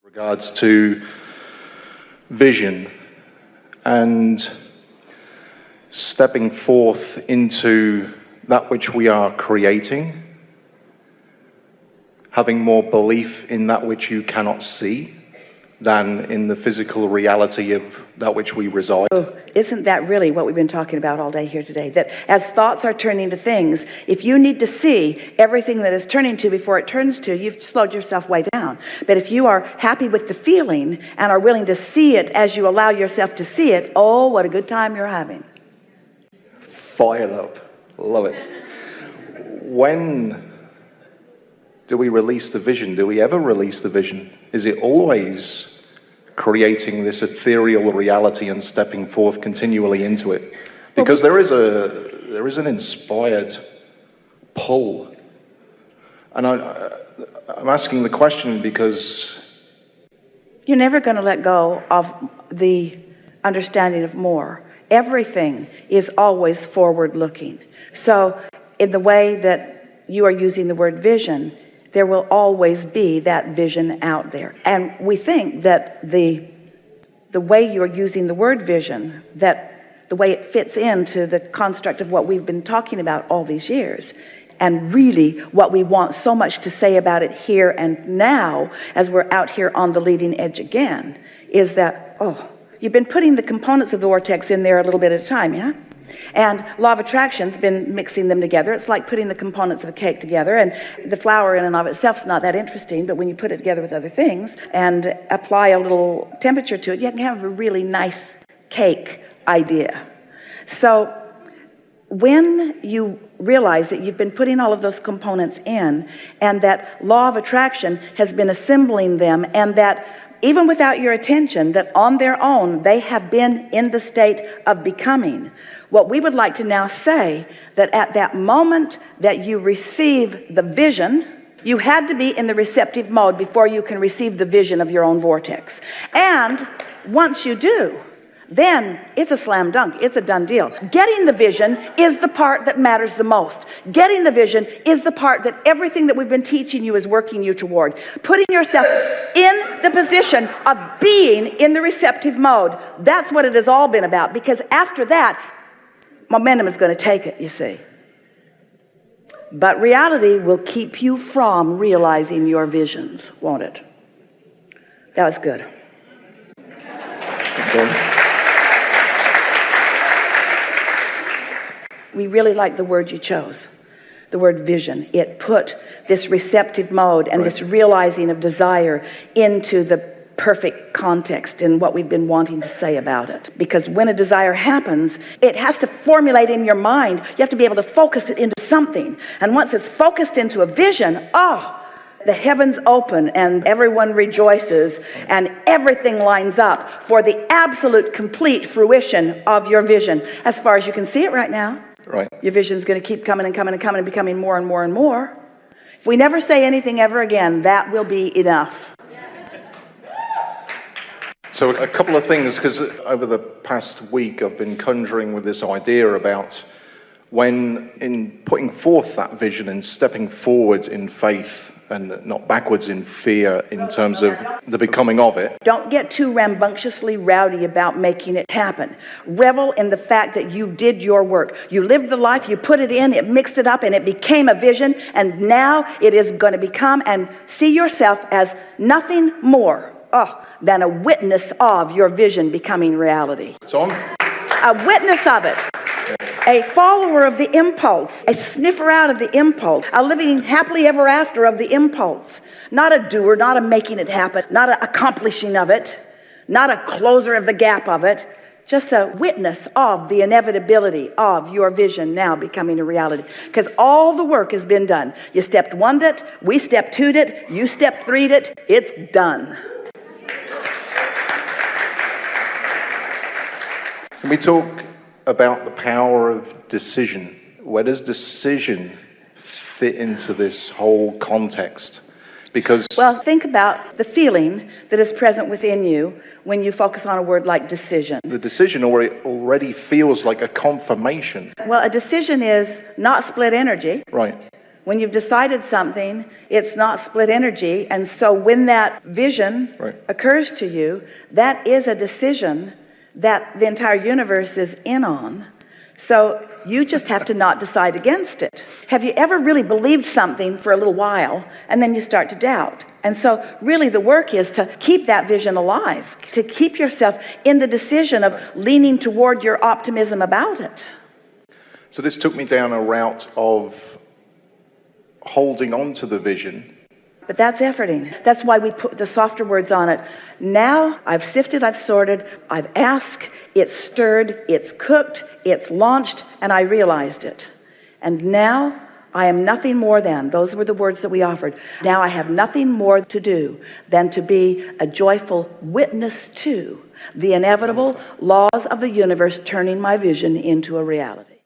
Regards to vision and stepping forth into that which we are creating, having more belief in that which you cannot see than in the physical reality of that which we reside. Oh, isn't that really what we've been talking about all day here today? That as thoughts are turning to things, if you need to see everything that is turning to before it turns to, you've slowed yourself way down. But if you are happy with the feeling and are willing to see it as you allow yourself to see it, oh, what a good time you're having. Fired up. Love it. When do we release the vision? Do we ever release the vision? Is it always creating this ethereal reality and stepping forth continually into it? Because there is an inspired pull. And I'm asking the question because you're never going to let go of the understanding of more. Everything is always forward looking. So in the way that you are using the word vision, there will always be that vision out there. And we think that the way you're using the word vision, that the way it fits into the construct of what we've been talking about all these years, and really what we want so much to say about it here and now, as we're out here on the leading edge again, is that, you've been putting the components of the vortex in there a little bit at a time, yeah? And law of attraction's been mixing them together. It's like putting the components of a cake together, and the flour in and of itself is not that interesting, but when you put it together with other things and apply a little temperature to it, you can have a really nice cake idea. So when you realize that you've been putting all of those components in, and that law of attraction has been assembling them, and that even without your attention, that on their own they have been in the state of becoming, what we would like to now say, that at that moment that you receive the vision, you had to be in the receptive mode before you can receive the vision of your own vortex. And once you do, then it's a slam dunk. It's a done deal. Getting the vision is the part that matters the most. Getting the vision is the part that everything that we've been teaching you is working you toward. Putting yourself in the position of being in the receptive mode. That's what it has all been about. Because after that, momentum is going to take it, you see. But reality will keep you from realizing your visions, won't it? That was good. Okay. We really like the word you chose, the word vision. It put this receptive mode and this realizing of desire into the perfect context in what we've been wanting to say about it. Because when a desire happens, it has to formulate in your mind. You have to be able to focus it into something. And once it's focused into a vision, the heavens open and everyone rejoices and everything lines up for the absolute complete fruition of your vision. As far as you can see it right now. Right. Your vision is going to keep coming and coming and coming and becoming more and more and more. If we never say anything ever again, that will be enough. So a couple of things, because over the past week I've been conjuring with this idea about when in putting forth that vision and stepping forward in faith and not backwards in fear in terms of the becoming of it. Don't get too rambunctiously rowdy about making it happen. Revel in the fact that you did your work. You lived the life, you put it in, it mixed it up, and it became a vision, and now it is going to become, and see yourself as nothing more than a witness of your vision becoming reality. So I'm a witness of it. A follower of the impulse, a sniffer out of the impulse, a living happily ever after of the impulse. Not a doer, not a making it happen, not a accomplishing of it, not a closer of the gap of it, just a witness of the inevitability of your vision now becoming a reality. Because all the work has been done. You stepped 1'd it, we stepped 2'd it, you stepped 3'd it, it's done. So we talk about the power of decision. Where does decision fit into this whole context? Because think about the feeling that is present within you when you focus on a word like decision. the decision already feels like a confirmation. Well, a decision is not split energy. Right. When you've decided something, it's not split energy. And so when that vision occurs to you, that is a decision that the entire universe is in on. So you just have to not decide against it. Have you ever really believed something for a little while and then you start to doubt? And so really the work is to keep that vision alive, to keep yourself in the decision of leaning toward your optimism about it. So this took me down a route of holding on to the vision. But that's efforting. That's why we put the softer words on it. Now I've sifted, I've sorted, I've asked, it's stirred, it's cooked, it's launched, and I realized it. And now I am nothing more than, those were the words that we offered. Now I have nothing more to do than to be a joyful witness to the inevitable laws of the universe turning my vision into a reality.